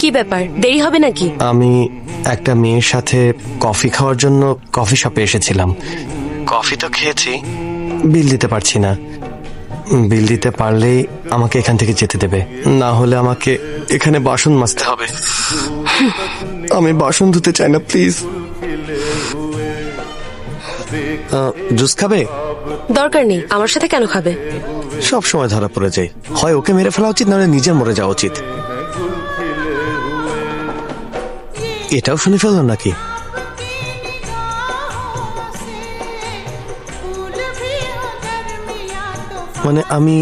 কি ব্যাপার, দেরি হবে নাকি? আমি একটা মেয়ের সাথে কফি খাওয়ার জন্য কফি শপে এসেছিলাম। কফি তো খেয়েছি, বিল দিতে পারছি না। বিল দিতে পারলেই আমাকে এখান থেকে যেতে দেবে, না হলে আমাকে এখানে বাসন মাজতে হবে। আমি বাসন ধুতে চাই না, প্লিজ। জুস খাবে? দরকার নেই, আমার সাথে কেন খাবে? সব সময় ধরা পড়ে যায়, হয় ওকে মেরে ফেলা উচিত, নাহলে নিজের মরে যাওয়া উচিত। এটাও শুনে ফেললাম নাকি? মানে আমি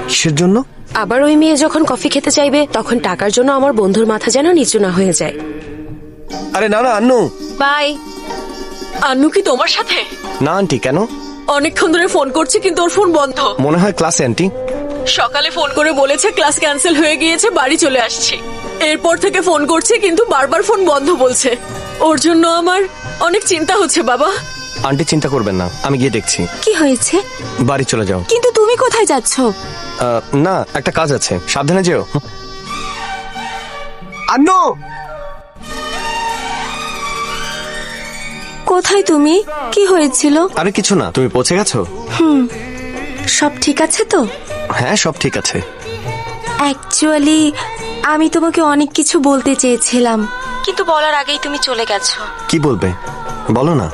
কিসের জন্য? আবার ওই মেয়ে যখন কফি খেতে চাইবে তখন টাকার জন্য আমার বন্ধুর মাথা যেন নিচু না হয়ে যায়। আরে না না আন্নু। বাই। আন্নু কি তোমার সাথে? না আন্টি, কেন? অনেকক্ষণ ধরে ফোন করছি কিন্তু ওর ফোন বন্ধ। মনে হয় ক্লাসে আন্টি। সকালে ফোন করে বলেছে ক্লাস ক্যান্সেল হয়ে গিয়েছে, বাড়ি চলে আসছি। এরপর থেকে ফোন করছি কিন্তু বারবার ফোন বন্ধ বলছে। ওর জন্য আমার অনেক চিন্তা হচ্ছে বাবা। আন্টি চিন্তা করবেন না, আমি গিয়ে দেখছি। কি হয়েছে? বাড়ি চলে যাও। কিন্তু তুমি কোথায় যাচ্ছ? না, একটা কাজ আছে, সাবধানে যেও। আন্নু! কোথায় তুমি? কি হয়েছিল? আরে কিছু না, তুমি পৌঁছে গেছো? সব ঠিক আছে তো? হ্যাঁ, সব ঠিক আছে। অ্যাকচুয়ালি আমি তোমাকে অনেক কিছু বলতে চেয়েছিলাম, কিন্তু বলার আগেই তুমি চলে গেছো। কি বলবে বলো না।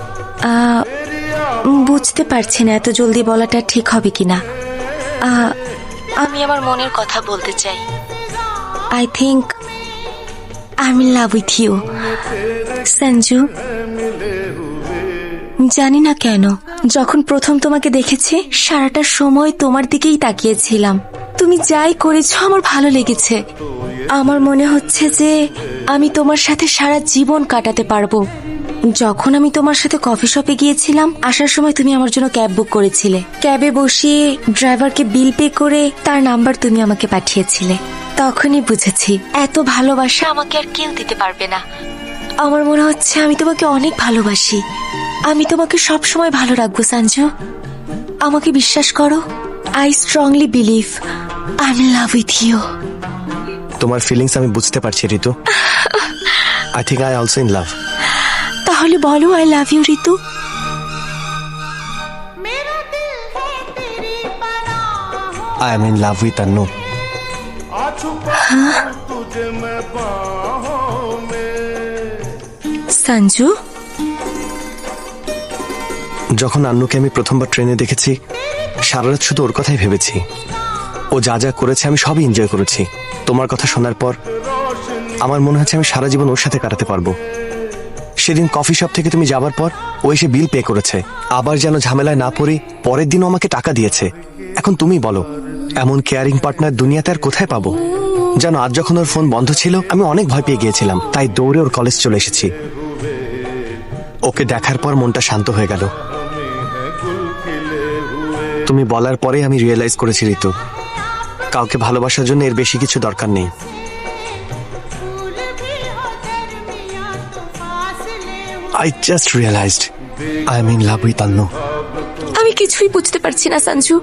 বুঝতে পারছি না এত জলদি বলাটা ঠিক হবে কিনা। আমি আমার মনের কথা বলতে চাই। I think I am in love with you Sanju. জানি না কেন, যখন প্রথম তোমাকে দেখেছি সারাটা সময় তোমার দিকেই তাকিয়েছিলাম। তুমি যাই করেছো আমার ভালো লেগেছে। আমার মনে হচ্ছে যে আমি তোমার সাথে সারা জীবন কাটাতে পারবো। যখন আমি তোমার সাথে কফি শপে গিয়েছিলাম, আসার সময় তুমি আমার জন্য ক্যাব বুক করেছিলে। ক্যাবে বসিয়ে ড্রাইভারকে বিল পে করে তার নাম্বার তুমি আমাকে পাঠিয়েছিলে। তখনই বুঝেছি এত ভালোবাসা আমাকে আর কেউ দিতে পারবে না। আমার মনে হচ্ছে আমি তোমাকে অনেক ভালোবাসি। আমি তোমাকে সব সময় ভালো রাখবো সঞ্জু, আমাকে বিশ্বাস করো। I strongly believe I am in love with you. তোমার ফিলিংস আমি বুঝতে পারছি Ritu. I think I also in love. তাহলে বলো I love you Ritu. I am in love with Annu. Sanju, যখন আন্নুকে আমি প্রথমবার ট্রেনে দেখেছি, সারা রাত শুধু ওর কথাই ভেবেছি। ও যা যা করেছে আমি সবই এনজয় করেছি। তোমার কথা শোনার পর আমার মনে হচ্ছে আমি সারা জীবন ওর সাথে কাটাতে পারবো। সেদিন কফি শপ থেকে তুমি যাবার পর ও এসে বিল পে করেছে, আবার যেন ঝামেলায় না পড়ে পরের দিনও আমাকে টাকা দিয়েছে। এখন তুমি বলো, এমন কেয়ারিং পার্টনার দুনিয়াতে আর কোথায় পাবো? জানো, আজ যখন ওর ফোন বন্ধ ছিল আমি অনেক ভয় পেয়ে গিয়েছিলাম, তাই দৌড়ে ওর কলেজ চলে এসেছি। ওকে দেখার পর মনটা শান্ত হয়ে গেল। তুমি বলার পরে আমি রিয়েলাইজ করেছি ঋতু, কাউকে ভালোবাসার জন্য এর বেশি কিছু দরকার নেই। I just realized I am in love with Annu. আমি কিছুই বুঝতে পারছি না সঞ্জু।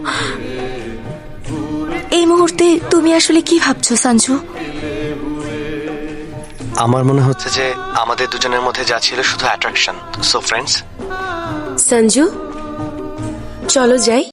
এই মুহূর্তে তুমি আসলে কি ভাবছো সঞ্জু? আমার মনে হচ্ছে যে আমাদের দুজনের মধ্যে যা ছিল শুধু অ্যাট্রাকশন। So friends. সঞ্জু, চলো যাই।